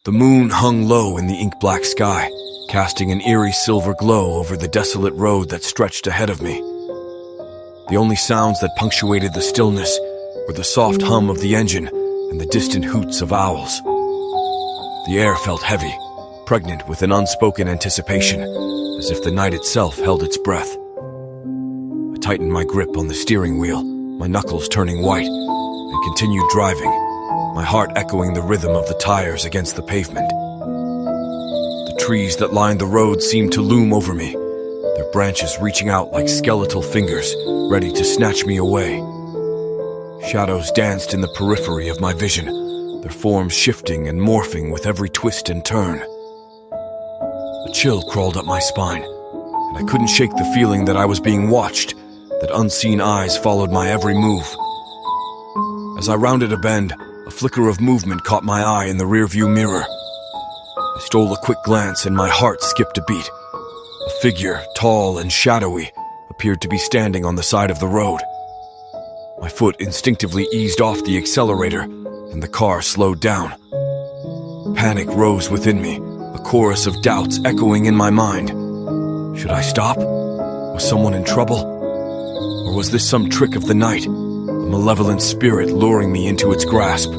The moon hung low in the ink-black sky, casting an eerie silver glow over the desolate road that stretched ahead of me. The only sounds that punctuated the stillness were the soft hum of the engine and the distant hoots of owls. The air felt heavy, pregnant with an unspoken anticipation, as if the night itself held its breath. I tightened my grip on the steering wheel, my knuckles turning white, and continued driving, my heart echoing the rhythm of the tires against the pavement. The trees that lined the road seemed to loom over me, their branches reaching out like skeletal fingers, ready to snatch me away. Shadows danced in the periphery of my vision, their forms shifting and morphing with every twist and turn. A chill crawled up my spine, and I couldn't shake the feeling that I was being watched, that unseen eyes followed my every move. As I rounded a bend, a flicker of movement caught my eye in the rearview mirror. I stole a quick glance and my heart skipped a beat. A figure, tall and shadowy, appeared to be standing on the side of the road. My foot instinctively eased off the accelerator, and the car slowed down. Panic rose within me, a chorus of doubts echoing in my mind. Should I stop? Was someone in trouble? Or was this some trick of the night, a malevolent spirit luring me into its grasp?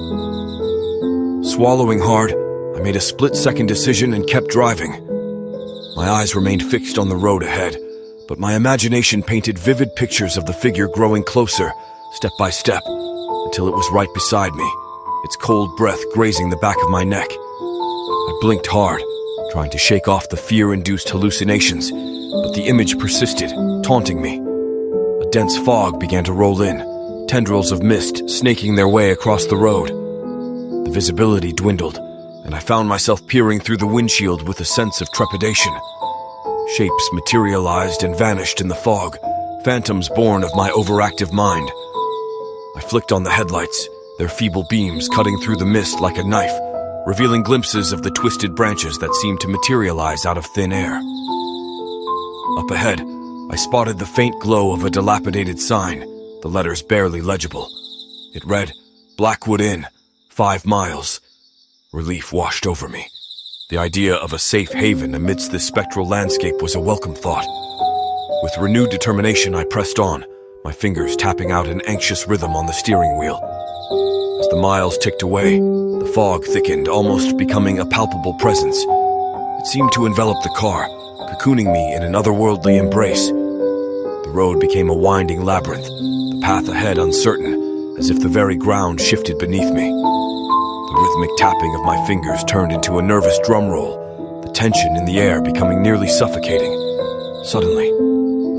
Swallowing hard, I made a split-second decision and kept driving. My eyes remained fixed on the road ahead, but my imagination painted vivid pictures of the figure growing closer, step by step, until it was right beside me, its cold breath grazing the back of my neck. I blinked hard, trying to shake off the fear-induced hallucinations, but the image persisted, taunting me. A dense fog began to roll in, tendrils of mist snaking their way across the road. The visibility dwindled, and I found myself peering through the windshield with a sense of trepidation. Shapes materialized and vanished in the fog, phantoms born of my overactive mind. I flicked on the headlights, their feeble beams cutting through the mist like a knife, revealing glimpses of the twisted branches that seemed to materialize out of thin air. Up ahead, I spotted the faint glow of a dilapidated sign, the letters barely legible. It read, "Blackwood Inn, 5 miles." Relief washed over me. The idea of a safe haven amidst this spectral landscape was a welcome thought. With renewed determination, I pressed on, my fingers tapping out an anxious rhythm on the steering wheel. As the miles ticked away, the fog thickened, almost becoming a palpable presence. It seemed to envelop the car, cocooning me in an otherworldly embrace. The road became a winding labyrinth, the path ahead uncertain, as if the very ground shifted beneath me. The rhythmic tapping of my fingers turned into a nervous drum roll, the tension in the air becoming nearly suffocating. Suddenly,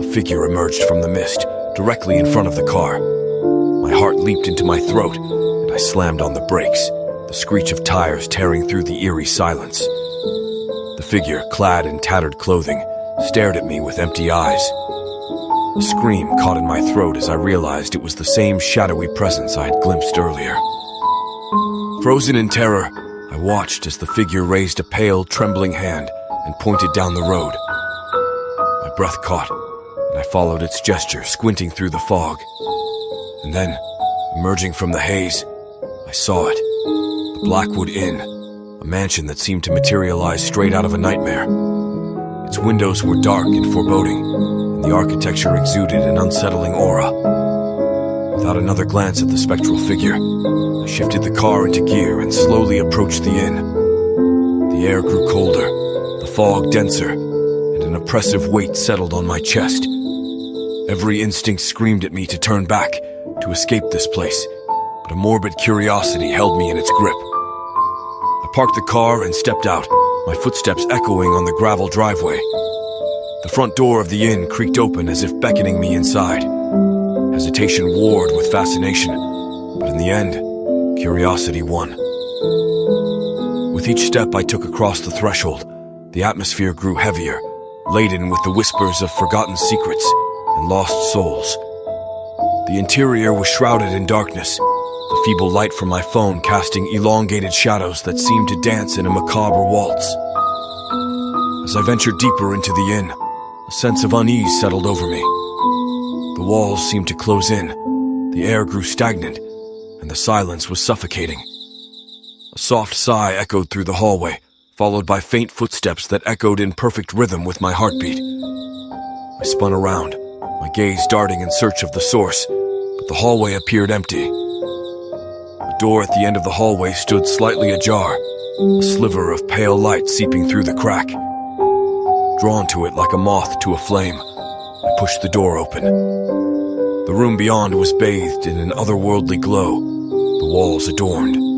a figure emerged from the mist, directly in front of the car. My heart leaped into my throat, and I slammed on the brakes, the screech of tires tearing through the eerie silence. The figure, clad in tattered clothing, stared at me with empty eyes. A scream caught in my throat as I realized it was the same shadowy presence I had glimpsed earlier. Frozen in terror, I watched as the figure raised a pale, trembling hand and pointed down the road. My breath caught, and I followed its gesture, squinting through the fog. And then, emerging from the haze, I saw it. The Blackwood Inn, a mansion that seemed to materialize straight out of a nightmare. Its windows were dark and foreboding, and the architecture exuded an unsettling aura. Without another glance at the spectral figure, I shifted the car into gear and slowly approached the inn. The air grew colder, the fog denser, and an oppressive weight settled on my chest. Every instinct screamed at me to turn back, to escape this place, but a morbid curiosity held me in its grip. I parked the car and stepped out, my footsteps echoing on the gravel driveway. The front door of the inn creaked open as if beckoning me inside. Hesitation warred with fascination, but in the end, curiosity won. With each step I took across the threshold, the atmosphere grew heavier, laden with the whispers of forgotten secrets and lost souls. The interior was shrouded in darkness, the feeble light from my phone casting elongated shadows that seemed to dance in a macabre waltz. As I ventured deeper into the inn, a sense of unease settled over me. The walls seemed to close in, the air grew stagnant, and the silence was suffocating. A soft sigh echoed through the hallway, followed by faint footsteps that echoed in perfect rhythm with my heartbeat. I spun around, my gaze darting in search of the source, but the hallway appeared empty. The door at the end of the hallway stood slightly ajar, a sliver of pale light seeping through the crack. Drawn to it like a moth to a flame, I pushed the door open. The room beyond was bathed in an otherworldly glow, the walls adorned.